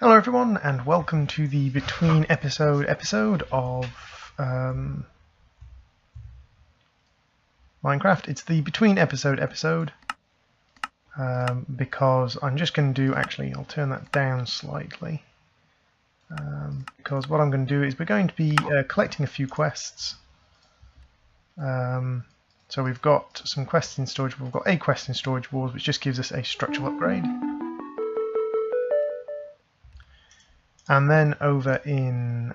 Hello everyone, and welcome to the between episode of Minecraft. It's the between episode because I'm just going to do, actually I'll turn that down slightly, because what I'm going to do is we're going to be collecting a few quests. So we've got some quests in storage. We've got a quest in Storage Wars, which just gives us a structural upgrade. And then over in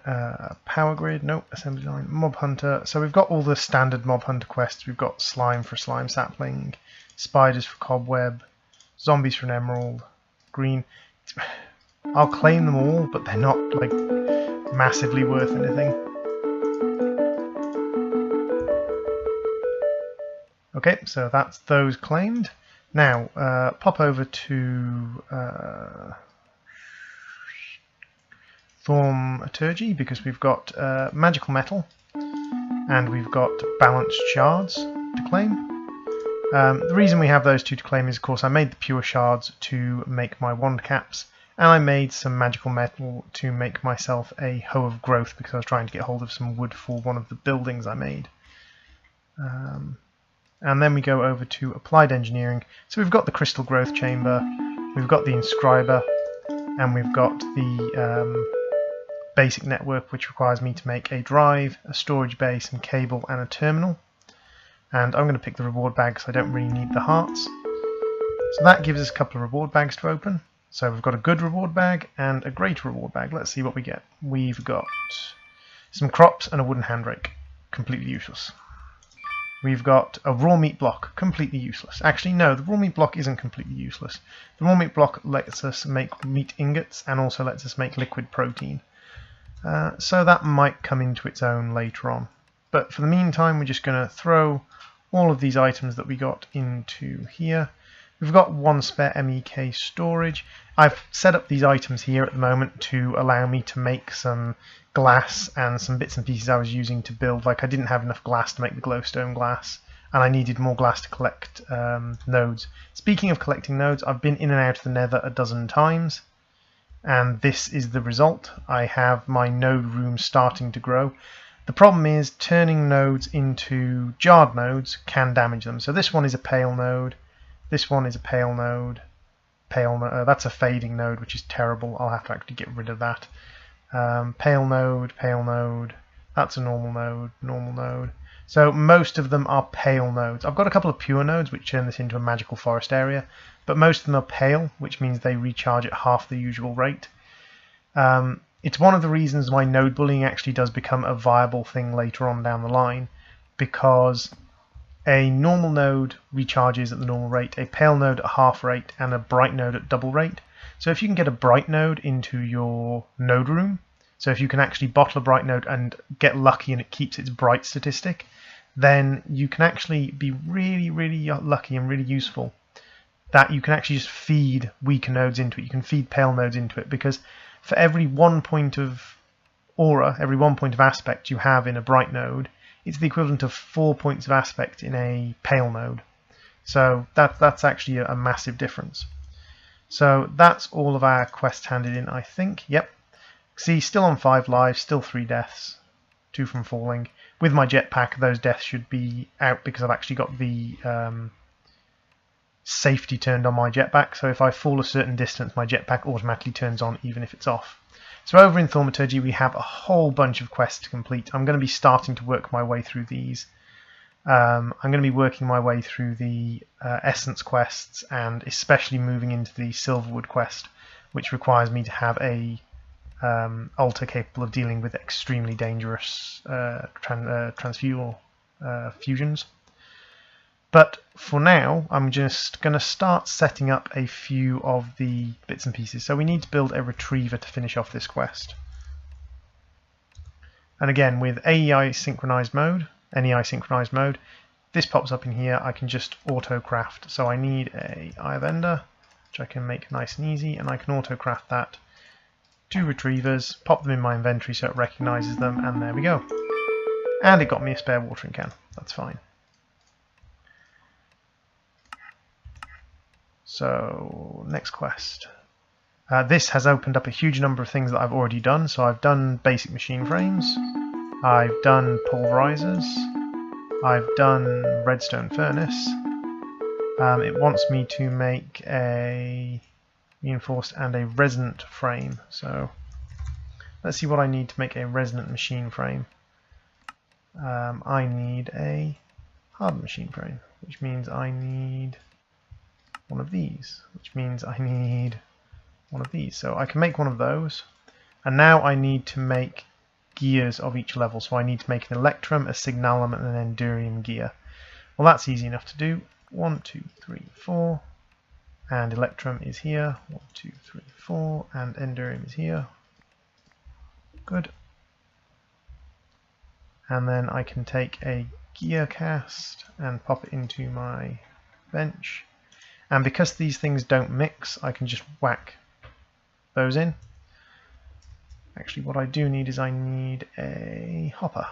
Power Grid, nope, Assembly Line, Mob Hunter. So we've got all the standard Mob Hunter quests. We've got Slime for Slime Sapling, Spiders for Cobweb, Zombies for an Emerald, Green. I'll claim them all, but they're not like massively worth anything. Okay, so that's those claimed. Now, pop over to Thaumaturgy, because we've got magical metal and we've got balanced shards to claim. The reason we have those two to claim is, of course, I made the pure shards to make my wand caps, and I made some magical metal to make myself a hoe of growth because I was trying to get hold of some wood for one of the buildings I made. And then we go over to applied engineering. So we've got the crystal growth chamber, we've got the inscriber, and we've got the basic network, which requires me to make a drive, a storage base, some cable, and a terminal. And I'm going to pick the reward bag because I don't really need the hearts. So that gives us a couple of reward bags to open. So we've got a good reward bag and a great reward bag. Let's see what we get. We've got some crops and a wooden handbrake. Completely useless. We've got a raw meat block. Completely useless. Actually, no, the raw meat block isn't completely useless. The raw meat block lets us make meat ingots and also lets us make liquid protein. So that might come into its own later on. But for the meantime, we're just going to throw all of these items that we got into here. We've got one spare MEK storage. I've set up these items here at the moment to allow me to make some glass and some bits and pieces I was using to build. Like, I didn't have enough glass to make the glowstone glass, and I needed more glass to collect nodes. Speaking of collecting nodes, I've been in and out of the Nether a dozen times, and this is the result. I have my node room starting to grow. The problem is turning nodes into jarred nodes can damage them. So this one is a pale node, this one is a pale node, that's a fading node, which is terrible. I'll have to actually get rid of that. Pale node, that's a normal node. So most of them are pale nodes. I've got a couple of pure nodes which turn this into a magical forest area, but most of them are pale, which means they recharge at half the usual rate. It's one of the reasons why node bullying actually does become a viable thing later on down the line, because a normal node recharges at the normal rate, a pale node at half rate, and a bright node at double rate. So if you can get a bright node into your node room, so if you can actually bottle a bright node and get lucky and it keeps its bright statistic, then you can actually be really, really lucky and really useful that you can actually just feed weaker nodes into it. You can feed pale nodes into it, because for every 1 point of aura, every 1 point of aspect you have in a bright node, it's the equivalent of 4 points of aspect in a pale node. So that's actually a massive difference. So that's all of our quests handed in, I think. Yep. See, still on 5 lives, still 3 deaths, 2 from falling. With my jetpack, those deaths should be out because I've actually got the safety turned on my jetpack. So if I fall a certain distance, my jetpack automatically turns on even if it's off. So over in Thaumaturgy, we have a whole bunch of quests to complete. I'm going to be starting to work my way through these. I'm going to be working my way through the Essence quests, and especially moving into the Silverwood quest, which requires me to have a altar capable of dealing with extremely dangerous transfuel fusions. But for now, I'm just going to start setting up a few of the bits and pieces. So we need to build a retriever to finish off this quest. And again, with AEI synchronized mode, NEI synchronized mode, this pops up in here. I can just auto craft. So I need a eye of ender, which I can make nice and easy, and I can auto craft that. 2 retrievers, pop them in my inventory so it recognizes them, and there we go. And it got me a spare watering can. That's fine. So next quest. This has opened up a huge number of things that I've already done. So I've done basic machine frames, I've done pulverizers, I've done redstone furnace. It wants me to make a reinforced and a resonant frame. So let's see what I need to make a resonant machine frame. I need a hardened machine frame, which means I need one of these, which means I need one of these. So I can make one of those, and now I need to make gears of each level. So I need to make an electrum, a signalum, and an endurium gear. Well, that's easy enough to do. 1, 2, 3, 4, and electrum is here. 1, 2, 3, 4, and endurium is here. Good. And then I can take a gear cast and pop it into my bench. And because these things don't mix, I can just whack those in. Actually, what I do need is I need a hopper.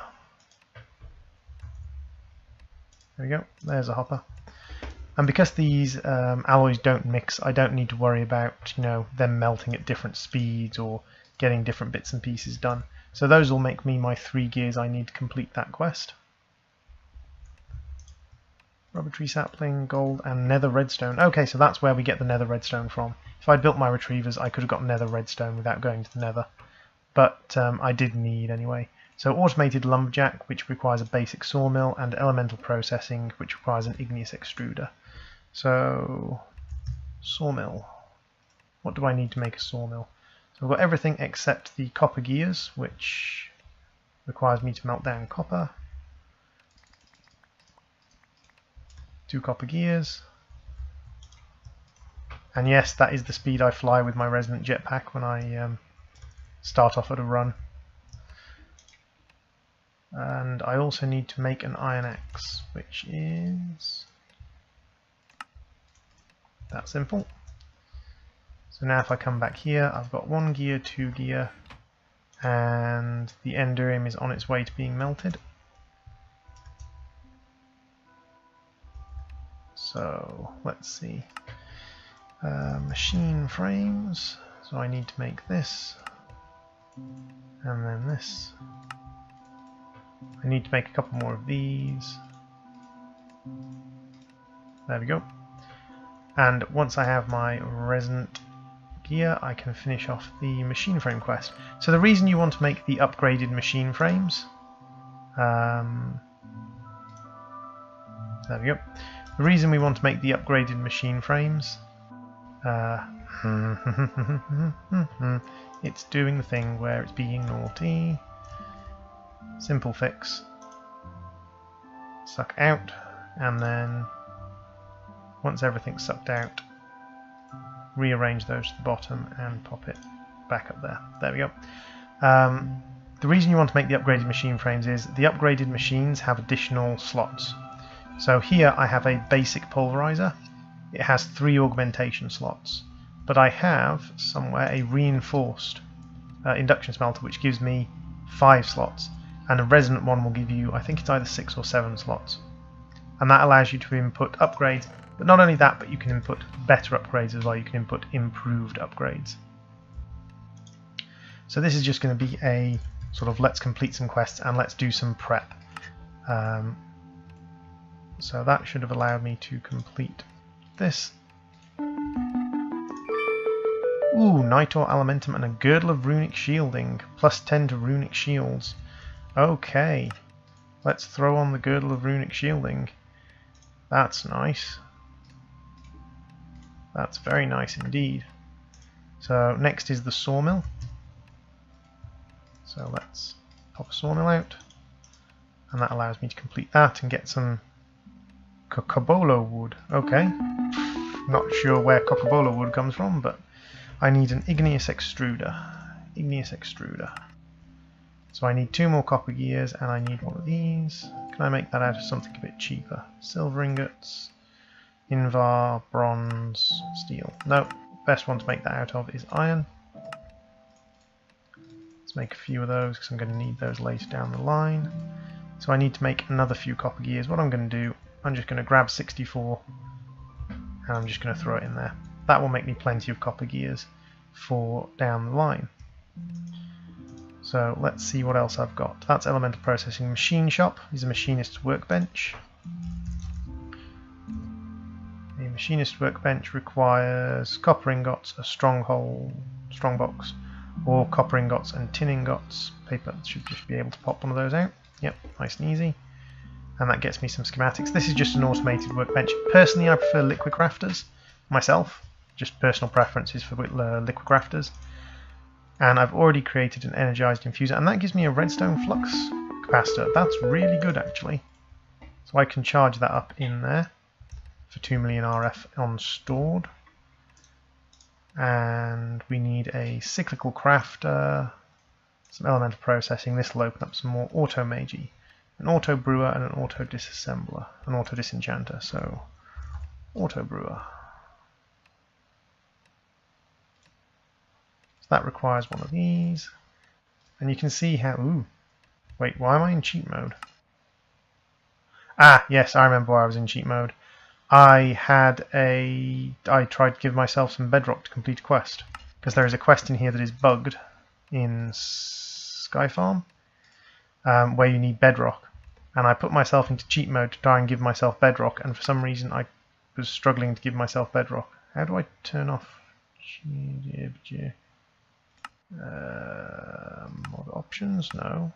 There we go, there's a hopper. And because these alloys don't mix, I don't need to worry about, you know, them melting at different speeds or getting different bits and pieces done. So those will make me my 3 gears I need to complete that quest. Rubber tree sapling, gold, and nether redstone. Okay, so that's where we get the nether redstone from. If I'd built my retrievers, I could have got nether redstone without going to the nether. But I did need anyway. So automated lumberjack, which requires a basic sawmill, and elemental processing, which requires an igneous extruder. So, sawmill. What do I need to make a sawmill? So I've got everything except the copper gears, which requires me to melt down copper. 2 copper gears. And yes, that is the speed I fly with my resonant jetpack when I start off at a run. And I also need to make an iron axe, which is that simple. So now if I come back here, I've got 1 gear, 2 gear, and the endurium is on its way to being melted. So let's see. Machine frames. So I need to make this, and then this. I need to make a couple more of these. There we go. And once I have my resonant gear, I can finish off the machine frame quest. So the reason you want to make the upgraded machine frames, there we go. The reason we want to make the upgraded machine frames, it's doing the thing where it's being naughty. Simple fix. Suck out, and then once everything's sucked out, rearrange those to the bottom and pop it back up there. There we go. The reason you want to make the upgraded machine frames is the upgraded machines have additional slots. So here I have a basic pulverizer. It has 3 augmentation slots, but I have somewhere a reinforced induction smelter which gives me 5 slots, and a resonant one will give you, I think it's either 6 or 7 slots, and that allows you to input upgrades. But not only that, but you can input better upgrades as well. You can input improved upgrades. So this is just going to be a sort of let's complete some quests and let's do some prep. So that should have allowed me to complete this. Ooh, Nitor Alimentum and a Girdle of Runic Shielding. Plus 10 to Runic Shields. Okay, let's throw on the Girdle of Runic Shielding. That's nice. That's very nice indeed. So next is the sawmill. So let's pop a sawmill out, and that allows me to complete that and get some cocobolo wood. Okay, not sure where cocobolo wood comes from, but I need an igneous extruder. Igneous extruder. So I need 2 more copper gears, and I need one of these. Can I make that out of something a bit cheaper? Silver ingots, Invar, bronze, steel. No, best one to make that out of is iron. Let's make a few of those because I'm going to need those later down the line. So I need to make another few copper gears. What I'm going to do, I'm just going to grab 64 and I'm just going to throw it in there. That will make me plenty of copper gears for down the line. So let's see what else I've got. That's elemental processing. Machine shop is a machinist's workbench. A machinist workbench requires copper ingots, a strongbox, or copper ingots and tin ingots. Paper should just be able to pop one of those out. Yep, nice and easy. And that gets me some schematics. This is just an automated workbench. Personally, I prefer liquid crafters myself. Just personal preferences for liquid crafters. And I've already created an energized infuser, and that gives me a redstone flux capacitor. That's really good, actually. So I can charge that up in there for 2 million RF on stored. And we need a cyclical crafter, some elemental processing. This will open up some more auto magi, an auto brewer and an auto disassembler, an auto disenchanter. So auto brewer. So that requires one of these, and you can see how. Ooh, wait, why am I in cheat mode? Ah, yes, I remember why I was in cheat mode. I tried to give myself some bedrock to complete a quest, because there is a quest in here that is bugged in Sky Farm, where you need bedrock, and I put myself into cheat mode to try and give myself bedrock, and for some reason I was struggling to give myself bedrock. How do I turn off mod options? No.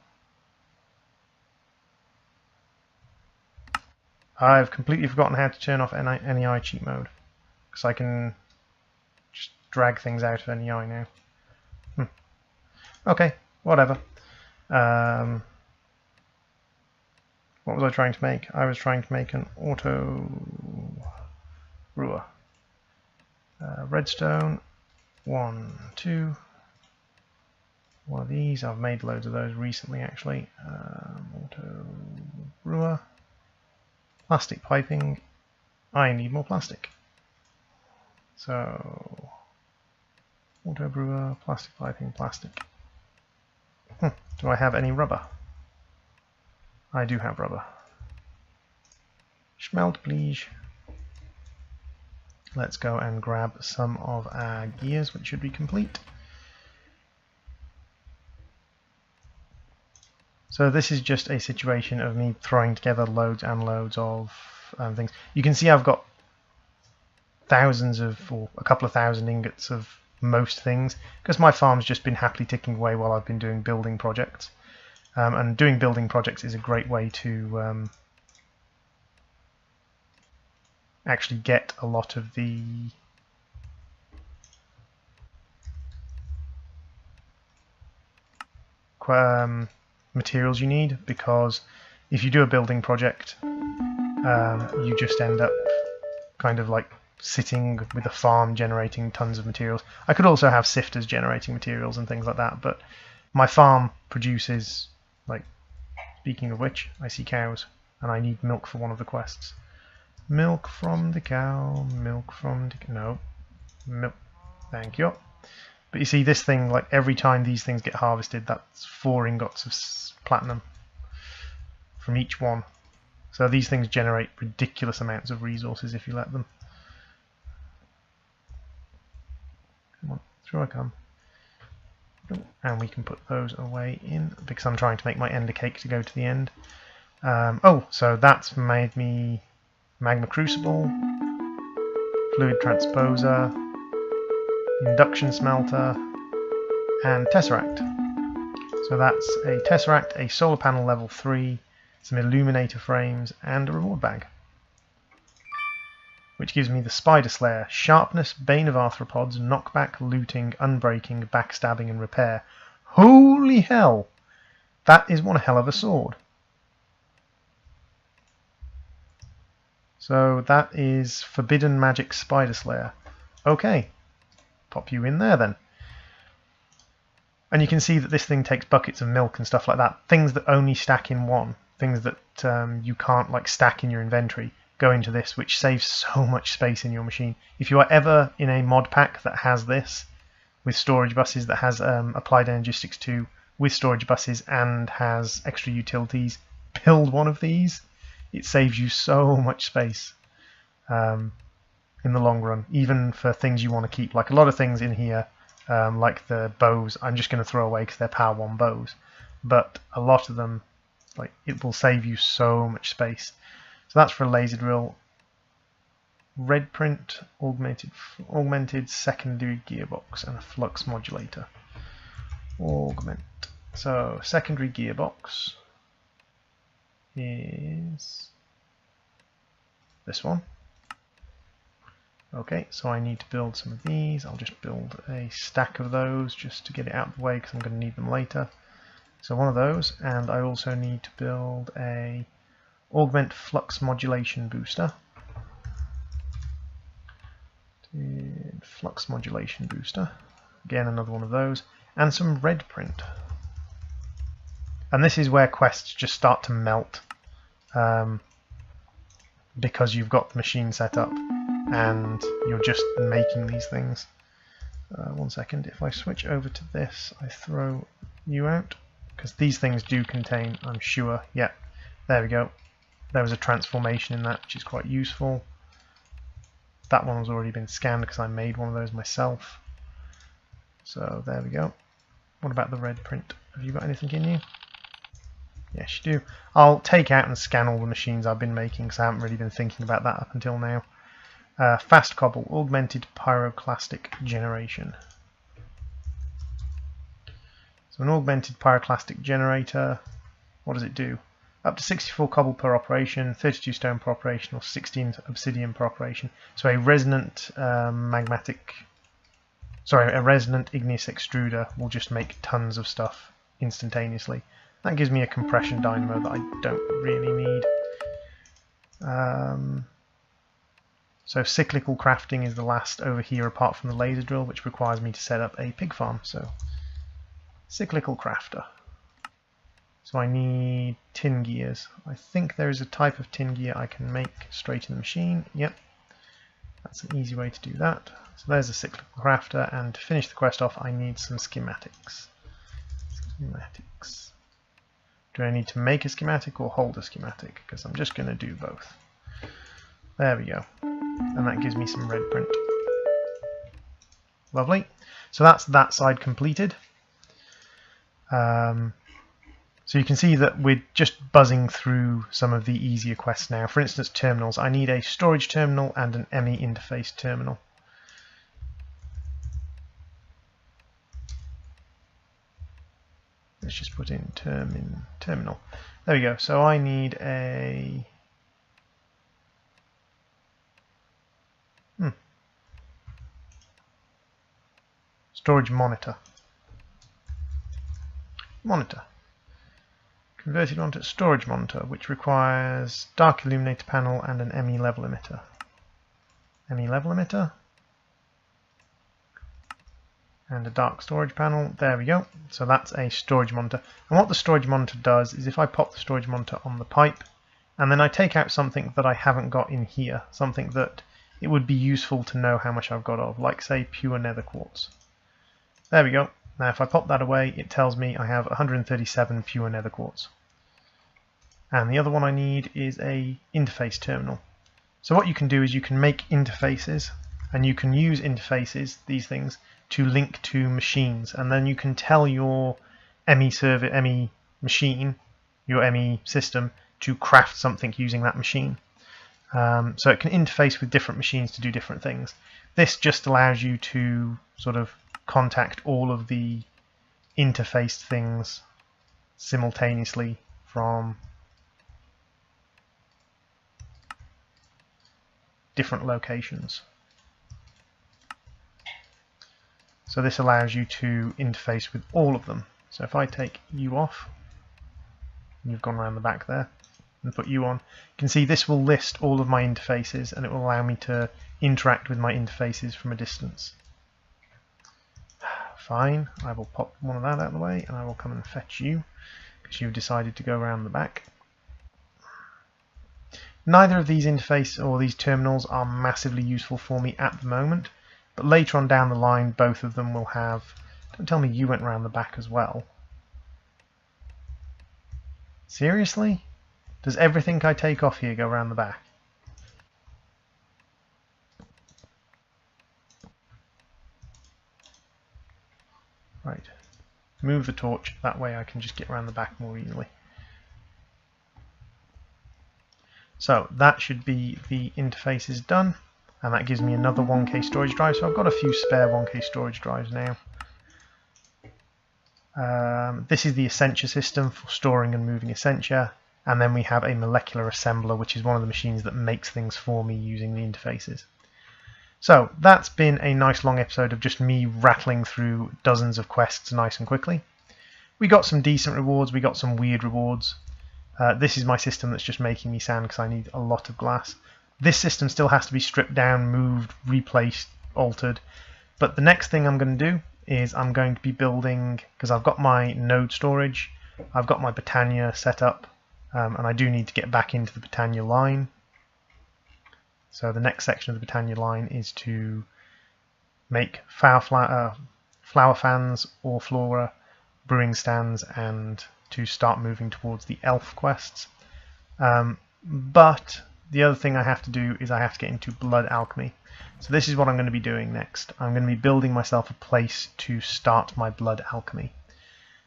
I've completely forgotten how to turn off NEI cheat mode, because I can just drag things out of NEI now. Okay, whatever. What was I trying to make? I was trying to make an auto brewer. Redstone, 1, 2. One of these. I've made loads of those recently, actually. Auto brewer. Plastic piping. I need more plastic. So, auto brewer, plastic piping, plastic. Do I have any rubber? I do have rubber. Smelt, please. Let's go and grab some of our gears, which should be complete. So this is just a situation of me throwing together loads and loads of things. You can see I've got thousands of, or a couple of thousand ingots of most things, because my farm's just been happily ticking away while I've been doing building projects. And doing building projects is a great way to actually get a lot of the materials you need, because if you do a building project, you just end up kind of like sitting with a farm generating tons of materials. I could also have sifters generating materials and things like that, but my farm produces, like, speaking of which, I see cows and I need milk for one of the quests. Milk from the cow, milk from the... no. Milk. Thank you. But you see, this thing, like, every time these things get harvested, that's 4 ingots of platinum from each one. So these things generate ridiculous amounts of resources if you let them. Come on, through I come. And we can put those away in, because I'm trying to make my ender cake to go to the end. Oh, so that's made me magma crucible, fluid transposer, induction smelter, and tesseract. So that's a tesseract, a solar panel level 3, some illuminator frames, and a reward bag, which gives me the Spider Slayer: sharpness, bane of arthropods, knockback, looting, unbreaking, backstabbing, and repair. Holy hell! That is one hell of a sword. So that is Forbidden Magic Spider Slayer. Okay, pop you in there then. And you can see that this thing takes buckets of milk and stuff like that. Things that only stack in one, things that you can't like stack in your inventory, go into this, which saves so much space in your machine. If you are ever in a mod pack that has this, with storage buses, that has Applied Energistics 2 with storage buses and has extra utilities, build one of these. It saves you so much space in the long run, even for things you want to keep. Like a lot of things in here like the bows, I'm just going to throw away because they're power 1 bows. But a lot of them, like, it will save you so much space. So that's for a laser drill. Red print, augmented secondary gearbox, and a flux modulator. Augment. So secondary gearbox is this one. Okay, so I need to build some of these. I'll just build a stack of those just to get it out of the way because I'm going to need them later. So one of those, and I also need to build a augment flux modulation booster. Flux modulation booster. Again, another one of those, and some red print. And this is where quests just start to melt because you've got the machine set up and you're just making these things. One second, if I switch over to this, I throw you out because these things do contain, I'm sure, yeah, there we go. There was a transformation in that, which is quite useful. That one has already been scanned because I made one of those myself. So there we go. What about the red print? Have you got anything in you? Yes, you do. I'll take out and scan all the machines I've been making because I haven't really been thinking about that up until now. Fast cobble, augmented pyroclastic generation. So an augmented pyroclastic generator, what does it do? Up to 64 cobble per operation, 32 stone per operation, or 16 obsidian per operation. So a resonant a resonant igneous extruder will just make tons of stuff instantaneously. That gives me a compression dynamo that I don't really need. So cyclical crafting is the last over here apart from the laser drill, which requires me to set up a pig farm. So cyclical crafter. So I need tin gears. I think there is a type of tin gear I can make straight in the machine. Yep, that's an easy way to do that. So there's a cyclical crafter, and to finish the quest off I need some schematics. Schematics. Do I need to make a schematic or hold a schematic? Because I'm just going to do both. There we go. And that gives me some red print. Lovely. So that's that side completed. So you can see that we're just buzzing through some of the easier quests now. For instance, terminals. I need a storage terminal and an ME interface terminal. Let's just put in terminal. There we go. So I need a storage monitor. Converted onto a storage monitor, which requires dark illuminator panel and an ME level emitter. ME level emitter. And a dark storage panel. There we go. So that's a storage monitor. And what the storage monitor does is if I pop the storage monitor on the pipe, and then I take out something that I haven't got in here, something that it would be useful to know how much I've got of, like say pure nether quartz. There we go. Now if I pop that away, it tells me I have 137 pure nether quartz. And the other one I need is a interface terminal. So what you can do is you can make interfaces, and you can use interfaces, these things, to link to machines, and then you can tell your ME server, ME machine, your ME system, to craft something using that machine. So it can interface with different machines to do different things. This just allows you to sort of contact all of the interfaced things simultaneously from different locations. So this allows you to interface with all of them. So if I take you off, you've gone around the back there, and put you on, you can see this will list all of my interfaces, and it will allow me to interact with my interfaces from a distance. Fine, I will pop one of that out of the way, and I will come and fetch you, because you've decided to go around the back. Neither of these interface or these terminals are massively useful for me at the moment, but later on down the line both of them will have... Don't tell me you went around the back as well. Seriously? Does everything I take off here go around the back? Right, move the torch, that way I can just get around the back more easily. So that should be the interfaces done, and that gives me another 1K storage drive, so I've got a few spare 1K storage drives now. This is the Essentia system for storing and moving Essentia, and then we have a molecular assembler, which is one of the machines that makes things for me using the interfaces. So that's been a nice long episode of just me rattling through dozens of quests nice and quickly. We got some decent rewards, we got some weird rewards. This is my system that's just making me sand because I need a lot of glass. This system still has to be stripped down, moved, replaced, altered. But the next thing I'm going to do is I'm going to be building, because I've got my node storage, I've got my Britannia set up, and I do need to get back into the Britannia line. So the next section of the Britannia line is to make flower fans, or flora, brewing stands, and to start moving towards the elf quests. But the other thing I have to do is I have to get into blood alchemy. So this is what I'm going to be doing next. I'm going to be building myself a place to start my blood alchemy.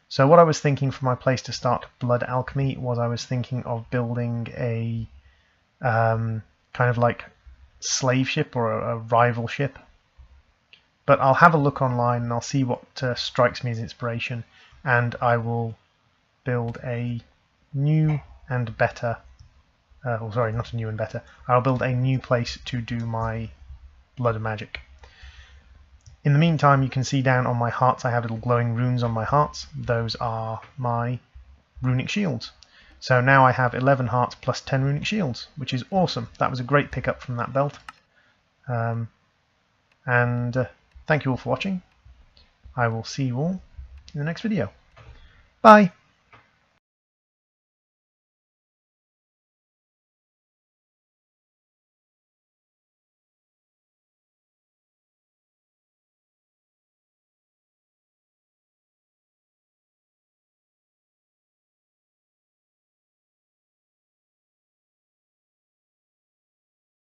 So what I was thinking for my place to start blood alchemy was I was thinking of building a kind of like slave ship or a rival ship. But I'll have a look online and I'll see what strikes me as inspiration, and I will build a new and better, sorry, not a new and better, I'll build a new place to do my blood magic. In the meantime, you can see down on my hearts I have little glowing runes on my hearts. Those are my runic shields. So now I have 11 hearts plus 10 runic shields, which is awesome. That was a great pickup from that belt. Thank you all for watching. I will see you all in the next video. Bye!